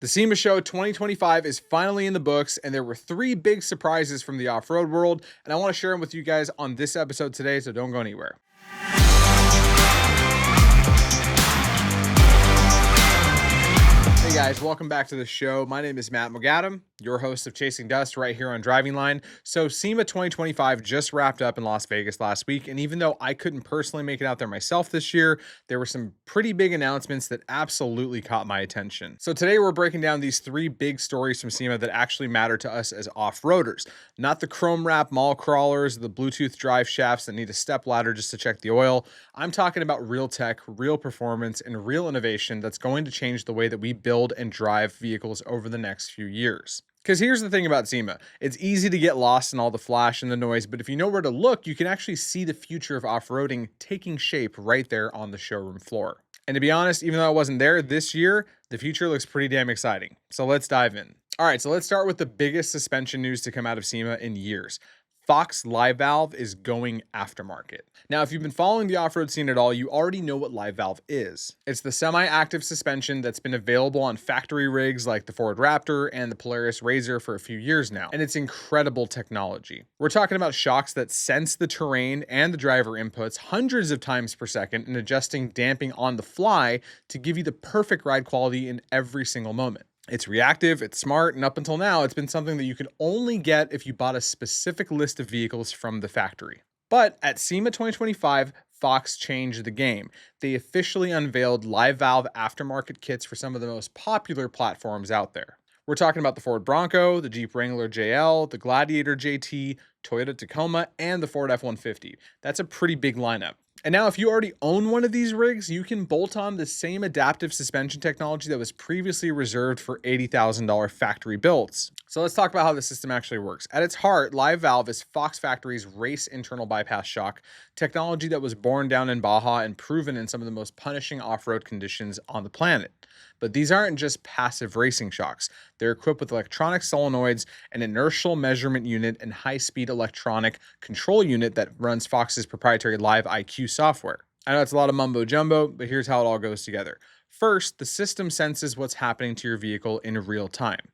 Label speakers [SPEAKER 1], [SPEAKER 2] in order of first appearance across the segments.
[SPEAKER 1] The SEMA Show 2025 is finally in the books, and there were three big surprises from the off-road world, and I want to share them with you guys on this episode today, so don't go anywhere. Hey guys, welcome back to the show. My name is Matt McAdam, your host of Chasing Dust right here on Driving Line. So SEMA 2025 just wrapped up in Las Vegas last week, and even though I couldn't personally make it out there myself this year, there were some pretty big announcements that absolutely caught my attention. So today we're breaking down these three big stories from SEMA that actually matter to us as off-roaders. Not the chrome wrap mall crawlers, the Bluetooth drive shafts that need a step ladder just to check the oil. I'm talking about real tech, real performance, and real innovation that's going to change the way that we build and drive vehicles over the next few years. Because here's the thing about SEMA, it's easy to get lost in all the flash and the noise, but if you know where to look, you can actually see the future of off-roading taking shape right there on the showroom floor. And to be honest, even though I wasn't there this year, the future looks pretty damn exciting. So let's dive in. All right, so let's start with the biggest suspension news to come out of SEMA in years. Fox Live Valve is going aftermarket. Now, if you've been following the off-road scene at all, you already know what Live Valve is. It's the semi-active suspension that's been available on factory rigs like the Ford Raptor and the Polaris RZR for a few years now, and it's incredible technology. We're talking about shocks that sense the terrain and the driver inputs hundreds of times per second and adjusting damping on the fly to give you the perfect ride quality in every single moment. It's reactive, it's smart, and up until now, it's been something that you could only get if you bought a specific list of vehicles from the factory. But at SEMA 2025, Fox changed the game. They officially unveiled Live Valve aftermarket kits for some of the most popular platforms out there. We're talking about the Ford Bronco, the Jeep Wrangler JL, the Gladiator JT, Toyota Tacoma, and the Ford F-150. That's a pretty big lineup. And now if you already own one of these rigs, you can bolt on the same adaptive suspension technology that was previously reserved for $80,000 factory builds. So let's talk about how the system actually works. At its heart, Live Valve is Fox Factory's race internal bypass shock, technology that was born down in Baja and proven in some of the most punishing off-road conditions on the planet. But these aren't just passive racing shocks. They're equipped with electronic solenoids, an inertial measurement unit, and high-speed electronic control unit that runs Fox's proprietary Live IQ software. I know it's a lot of mumbo jumbo, but here's how it all goes together. First, the system senses what's happening to your vehicle in real time.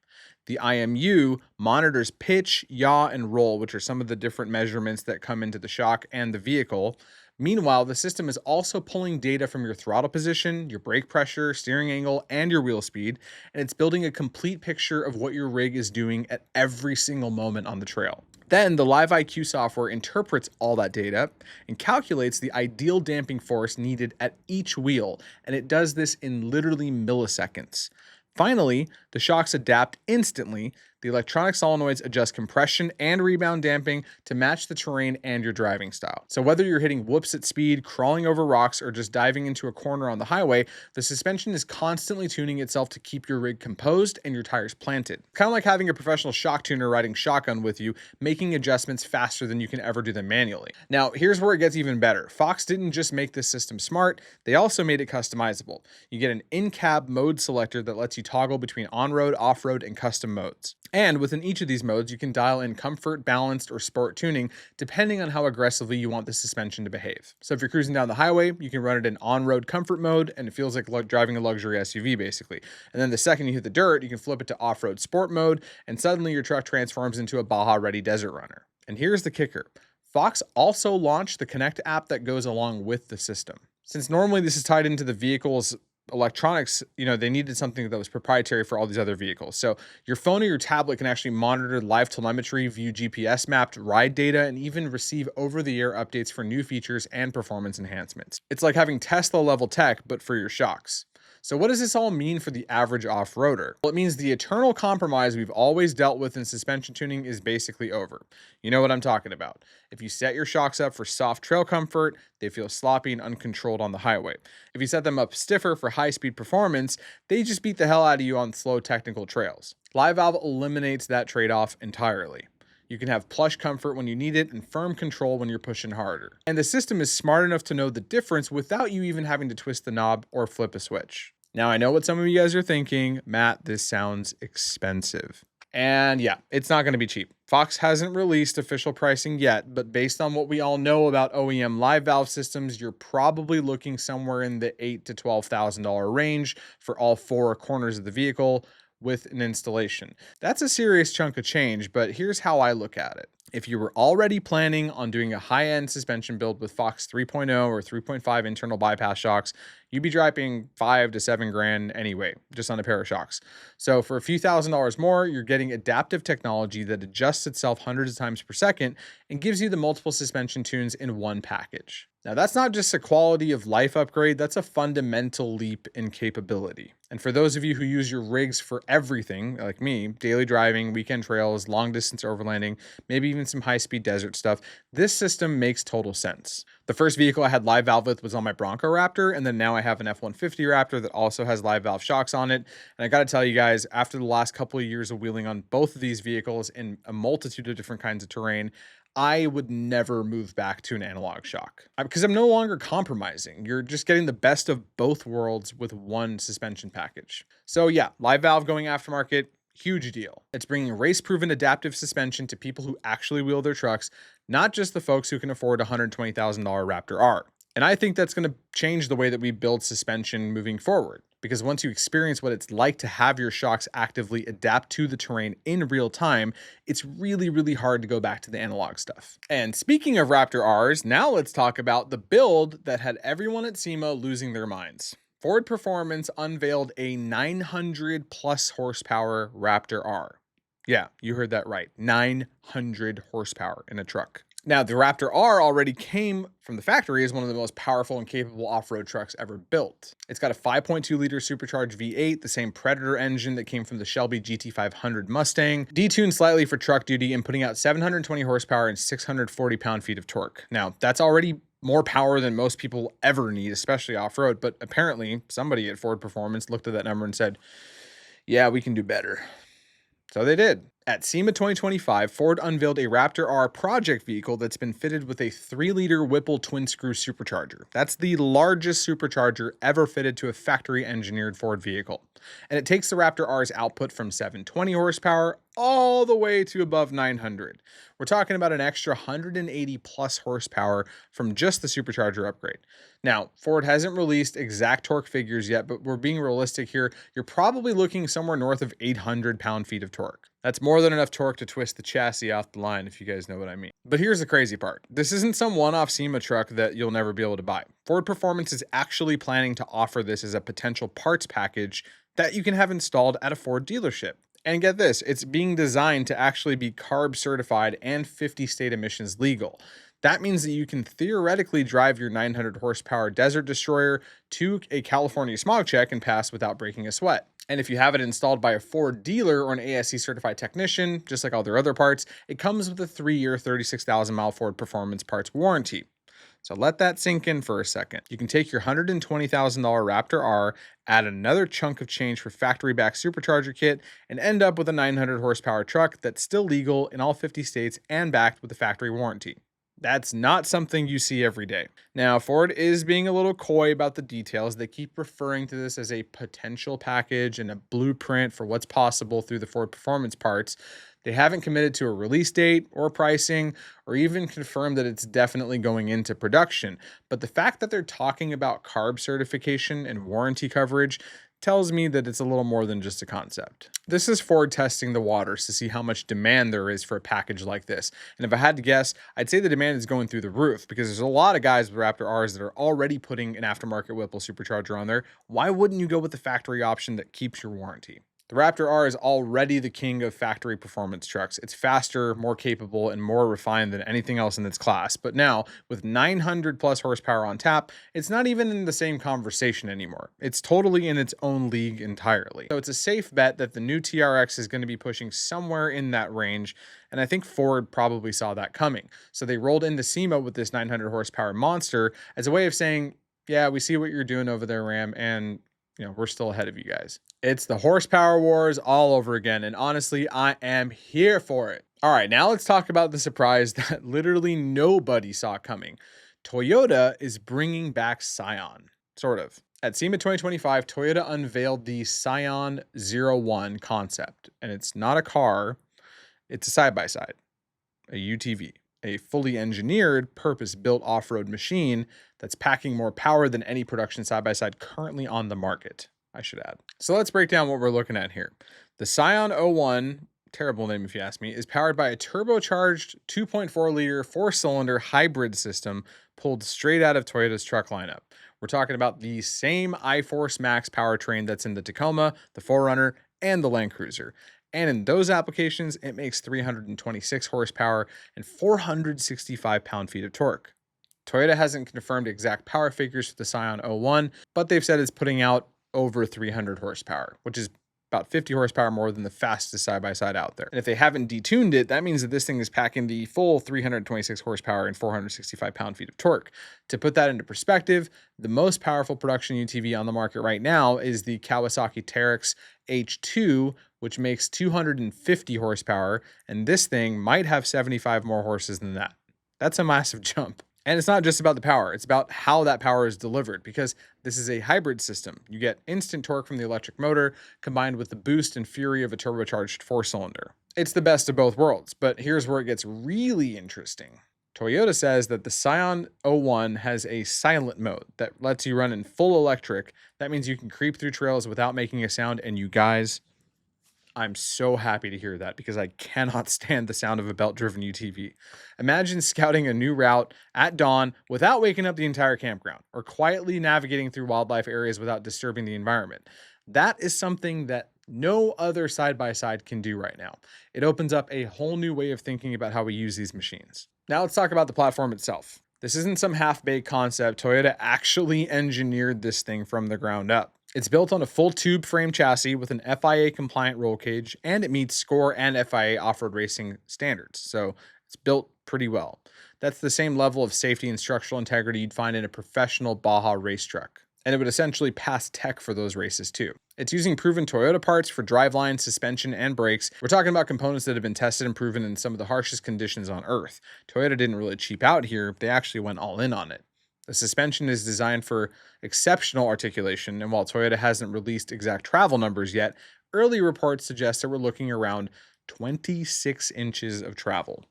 [SPEAKER 1] The IMU monitors pitch, yaw, and roll, which are some of the different measurements that come into the shock and the vehicle. Meanwhile, the system is also pulling data from your throttle position, your brake pressure, steering angle, and your wheel speed, and it's building a complete picture of what your rig is doing at every single moment on the trail. Then the Live IQ software interprets all that data and calculates the ideal damping force needed at each wheel, and it does this in literally milliseconds. Finally, the shocks adapt instantly. The electronic solenoids adjust compression and rebound damping to match the terrain and your driving style. So whether you're hitting whoops at speed, crawling over rocks, or just diving into a corner on the highway, the suspension is constantly tuning itself to keep your rig composed and your tires planted. Kind of like having a professional shock tuner riding shotgun with you, making adjustments faster than you can ever do them manually. Now, here's where it gets even better. Fox didn't just make this system smart, they also made it customizable. You get an in-cab mode selector that lets you toggle between on-road, off-road, and custom modes. And within each of these modes, you can dial in comfort, balanced, or sport tuning, depending on how aggressively you want the suspension to behave. So if you're cruising down the highway, you can run it in on-road comfort mode, and it feels like driving a luxury SUV, basically. And then the second you hit the dirt, you can flip it to off-road sport mode, and suddenly your truck transforms into a Baja-ready desert runner. And here's the kicker. Fox also launched the Connect app that goes along with the system. Since normally this is tied into the vehicle's electronics, they needed something that was proprietary for all these other vehicles. So your phone or your tablet can actually monitor live telemetry, view GPS mapped ride data, and even receive over-the-air updates for new features and performance enhancements. It's like having Tesla level tech, but for your shocks. So what does this all mean for the average off-roader? Well, it means the eternal compromise we've always dealt with in suspension tuning is basically over. You know what I'm talking about. If you set your shocks up for soft trail comfort, they feel sloppy and uncontrolled on the highway. If you set them up stiffer for high-speed performance, they just beat the hell out of you on slow technical trails. Live Valve eliminates that trade-off entirely. You can have plush comfort when you need it and firm control when you're pushing harder. And the system is smart enough to know the difference without you even having to twist the knob or flip a switch. Now, I know what some of you guys are thinking. Matt, this sounds expensive. And yeah, it's not going to be cheap. Fox hasn't released official pricing yet, but based on what we all know about OEM Live Valve systems, you're probably looking somewhere in the $8,000 to $12,000 range for all four corners of the vehicle, with an installation. That's a serious chunk of change, but here's how I look at it. If you were already planning on doing a high-end suspension build with Fox 3.0 or 3.5 internal bypass shocks, you'd be dropping 5 to 7 grand anyway, just on a pair of shocks. So for a few $1,000s more, you're getting adaptive technology that adjusts itself hundreds of times per second and gives you the multiple suspension tunes in one package. Now, that's not just a quality of life upgrade, that's a fundamental leap in capability. And for those of you who use your rigs for everything, like me, daily driving, weekend trails, long distance overlanding, maybe even some high speed desert stuff, this system makes total sense. The first vehicle I had live valve with was on my Bronco Raptor, and then now I have an F-150 Raptor that also has live valve shocks on it. And I got to tell you guys, after the last couple of years of wheeling on both of these vehicles in a multitude of different kinds of terrain, I would never move back to an analog shock because I'm no longer compromising. You're just getting the best of both worlds with one suspension package. So yeah, live valve going aftermarket, huge deal. It's bringing race-proven adaptive suspension to people who actually wheel their trucks, not just the folks who can afford a $120,000 Raptor R. And I think that's going to change the way that we build suspension moving forward. Because once you experience what it's like to have your shocks actively adapt to the terrain in real time, it's really, really hard to go back to the analog stuff. And speaking of Raptor Rs, now let's talk about the build that had everyone at SEMA losing their minds. Ford Performance unveiled a 900 plus horsepower Raptor R. Yeah, you heard that right. 900 horsepower in a truck. Now, the Raptor R already came from the factory as one of the most powerful and capable off-road trucks ever built. It's got a 5.2 liter supercharged V8, the same Predator engine that came from the Shelby GT500 Mustang, detuned slightly for truck duty and putting out 720 horsepower and 640 pound-feet of torque. Now, that's already more power than most people ever need, especially off-road, but apparently somebody at Ford Performance looked at that number and said, yeah, we can do better. So they did. At SEMA 2025, Ford unveiled a Raptor R project vehicle that's been fitted with a 3-liter Whipple twin-screw supercharger. That's the largest supercharger ever fitted to a factory-engineered Ford vehicle. And it takes the Raptor R's output from 720 horsepower all the way to above 900. We're talking about an extra 180 plus horsepower from just the supercharger upgrade. Now, Ford hasn't released exact torque figures yet, but we're being realistic here. You're probably looking somewhere north of 800 pound-feet of torque. That's more than enough torque to twist the chassis off the line, if you guys know what I mean. But here's the crazy part. This isn't some one-off SEMA truck that you'll never be able to buy. Ford Performance is actually planning to offer this as a potential parts package that you can have installed at a Ford dealership. And get this, it's being designed to actually be CARB certified and 50 state emissions legal. That means that you can theoretically drive your 900 horsepower Desert Destroyer to a California smog check and pass without breaking a sweat. And if you have it installed by a Ford dealer or an ASE certified technician, just like all their other parts, it comes with a 3-year, 36,000 mile Ford Performance parts warranty. So let that sink in for a second. You can take your $120,000 Raptor R, add another chunk of change for factory-back supercharger kit, and end up with a 900 horsepower truck that's still legal in all 50 states and backed with a factory warranty. That's not something you see every day. Now, Ford is being a little coy about the details. They keep referring to this as a potential package and a blueprint for what's possible through the Ford Performance parts. They haven't committed to a release date or pricing or even confirmed that it's definitely going into production. But the fact that they're talking about CARB certification and warranty coverage tells me that it's a little more than just a concept. This is Ford testing the waters to see how much demand there is for a package like this. And if I had to guess, I'd say the demand is going through the roof because there's a lot of guys with Raptor Rs that are already putting an aftermarket Whipple supercharger on there. Why wouldn't you go with the factory option that keeps your warranty? The Raptor R is already the king of factory performance trucks. It's faster, more capable, and more refined than anything else in its class. But now, with 900 plus horsepower on tap, it's not even in the same conversation anymore. It's totally in its own league entirely. So it's a safe bet that the new TRX is going to be pushing somewhere in that range. And I think Ford probably saw that coming. So they rolled into SEMA with this 900 horsepower monster as a way of saying, yeah, we see what you're doing over there, Ram, and we're still ahead of you guys. It's the horsepower wars all over again, and honestly, I am here for it. All right, now let's talk about the surprise that literally nobody saw coming. Toyota is bringing back Scion, sort of. At SEMA 2025, Toyota unveiled the Scion 01 concept, and it's not a car, it's a side-by-side, a UTV. A fully engineered, purpose-built off-road machine that's packing more power than any production side-by-side currently on the market, I should add. So let's break down what we're looking at here. The Scion 01, terrible name if you ask me, is powered by a turbocharged 2.4-liter four-cylinder hybrid system pulled straight out of Toyota's truck lineup. We're talking about the same iForce Max powertrain that's in the Tacoma, the 4Runner, and the Land Cruiser. And in those applications, it makes 326 horsepower and 465 pound-feet of torque. Toyota hasn't confirmed exact power figures for the Scion 01, but they've said it's putting out over 300 horsepower, which is about 50 horsepower more than the fastest side-by-side out there. And if they haven't detuned it, that means that this thing is packing the full 326 horsepower and 465 pound-feet of torque. To put that into perspective, the most powerful production UTV on the market right now is the Kawasaki Teryx H2, which makes 250 horsepower, and this thing might have 75 more horses than that. That's a massive jump. And it's not just about the power, it's about how that power is delivered, because this is a hybrid system. You get instant torque from the electric motor combined with the boost and fury of a turbocharged four-cylinder. It's the best of both worlds, but here's where it gets really interesting. Toyota says that the Scion 01 has a silent mode that lets you run in full electric. That means you can creep through trails without making a sound, and you guys, I'm so happy to hear that because I cannot stand the sound of a belt-driven UTV. Imagine scouting a new route at dawn without waking up the entire campground, or quietly navigating through wildlife areas without disturbing the environment. That is something that no other side-by-side can do right now. It opens up a whole new way of thinking about how we use these machines. Now let's talk about the platform itself. This isn't some half-baked concept. Toyota actually engineered this thing from the ground up. It's built on a full tube frame chassis with an FIA compliant roll cage, and it meets SCORE and FIA off-road racing standards. So it's built pretty well. That's the same level of safety and structural integrity you'd find in a professional Baja race truck. And it would essentially pass tech for those races too. It's using proven Toyota parts for driveline, suspension, and brakes. We're talking about components that have been tested and proven in some of the harshest conditions on Earth. Toyota didn't really cheap out here. They actually went all in on it. The suspension is designed for exceptional articulation, and while Toyota hasn't released exact travel numbers yet, early reports suggest that we're looking around 26 inches of travel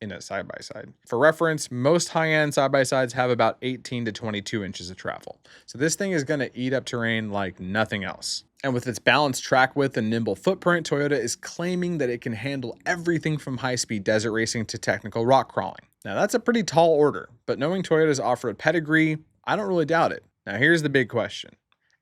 [SPEAKER 1] in a side-by-side. For reference, most high-end side-by-sides have about 18 to 22 inches of travel. So this thing is going to eat up terrain like nothing else. And with its balanced track width and nimble footprint, Toyota is claiming that it can handle everything from high-speed desert racing to technical rock crawling. Now that's a pretty tall order, but knowing Toyota's off-road pedigree, I don't really doubt it. Now here's the big question.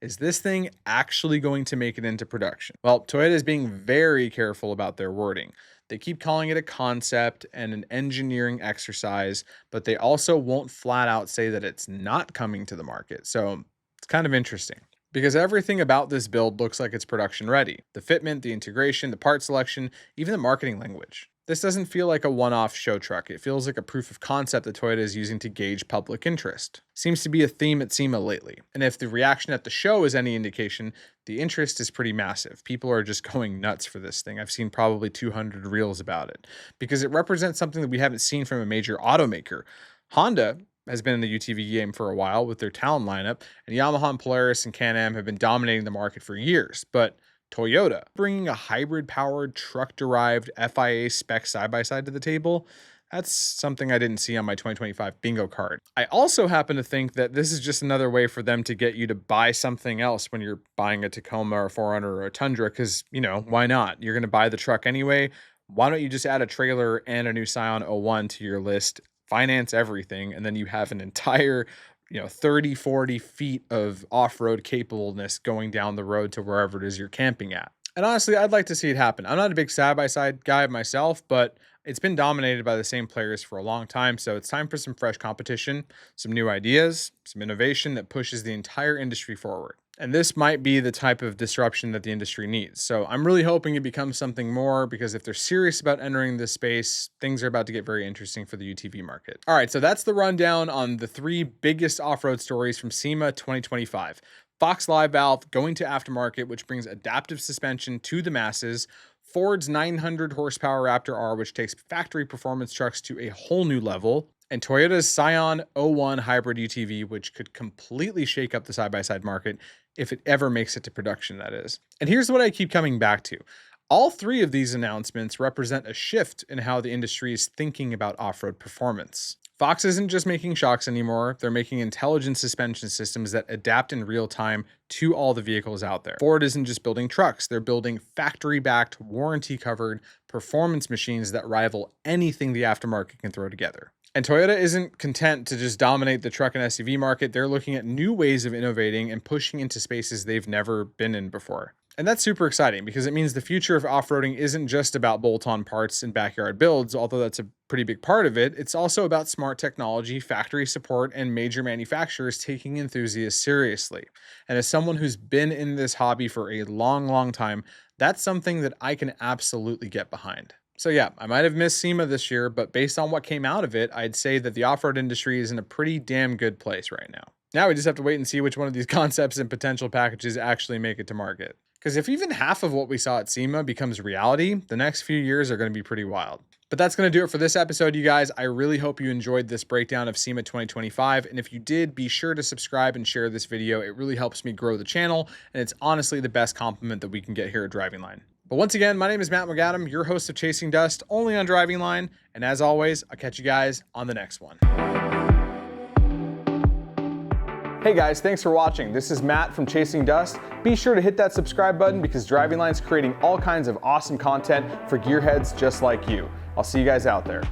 [SPEAKER 1] Is this thing actually going to make it into production? Well, Toyota is being very careful about their wording. They keep calling it a concept and an engineering exercise, but they also won't flat out say that it's not coming to the market. So it's kind of interesting because everything about this build looks like it's production ready. The fitment, the integration, the part selection, even the marketing language. This doesn't feel like a one-off show truck. It feels like a proof of concept that Toyota is using to gauge public interest. Seems to be a theme at SEMA lately. And if the reaction at the show is any indication, the interest is pretty massive. People are just going nuts for this thing. I've seen probably 200 reels about it because it represents something that we haven't seen from a major automaker. Honda has been in the UTV game for a while with their Talon lineup, and Yamaha and Polaris and Can-Am have been dominating the market for years. But Toyota bringing a hybrid-powered, truck-derived FIA spec side-by-side to the table, that's something I didn't see on my 2025 bingo card. I also happen to think that this is just another way for them to get you to buy something else when you're buying a Tacoma or a 4Runner or a Tundra, because, you know, why not? You're going to buy the truck anyway. Why don't you just add a trailer and a new Scion 01 to your list, finance everything, and then you have an entire 30, 40 feet of off-road capableness going down the road to wherever it is you're camping at. And honestly, I'd like to see it happen. I'm not a big side-by-side guy myself, but it's been dominated by the same players for a long time. So it's time for some fresh competition, some new ideas, some innovation that pushes the entire industry forward. And this might be the type of disruption that the industry needs. So I'm really hoping it becomes something more, because if they're serious about entering this space, things are about to get very interesting for the UTV market. All right, so that's the rundown on the 3 biggest off-road stories from SEMA 2025. Fox Live Valve going to aftermarket, which brings adaptive suspension to the masses. Ford's 900 horsepower Raptor R, which takes factory performance trucks to a whole new level. And Toyota's Scion 01 hybrid UTV, which could completely shake up the side-by-side market if it ever makes it to production, that is. And here's what I keep coming back to. All 3 of these announcements represent a shift in how the industry is thinking about off-road performance. Fox isn't just making shocks anymore, they're making intelligent suspension systems that adapt in real time to all the vehicles out there. Ford isn't just building trucks, they're building factory-backed, warranty-covered performance machines that rival anything the aftermarket can throw together. And Toyota isn't content to just dominate the truck and SUV market, they're looking at new ways of innovating and pushing into spaces they've never been in before. And that's super exciting because it means the future of off-roading isn't just about bolt-on parts and backyard builds, although that's a pretty big part of it. It's also about smart technology, factory support, and major manufacturers taking enthusiasts seriously. And as someone who's been in this hobby for a long time, that's something that I can absolutely get behind. So yeah, I might have missed SEMA this year, but based on what came out of it, I'd say that the off-road industry is in a pretty damn good place right now. Now we just have to wait and see which one of these concepts and potential packages actually make it to market. Because if even half of what we saw at SEMA becomes reality, the next few years are going to be pretty wild. But that's going to do it for this episode, you guys. I really hope you enjoyed this breakdown of SEMA 2025. And if you did, be sure to subscribe and share this video. It really helps me grow the channel. And it's honestly the best compliment that we can get here at Driving Line. But once again, my name is Matt McAdam, your host of Chasing Dust, only on Driving Line. And as always, I'll catch you guys on the next one. Hey guys, thanks for watching. This is Matt from Chasing Dust. Be sure to hit that subscribe button because Driving Line's creating all kinds of awesome content for gearheads just like you. I'll see you guys out there.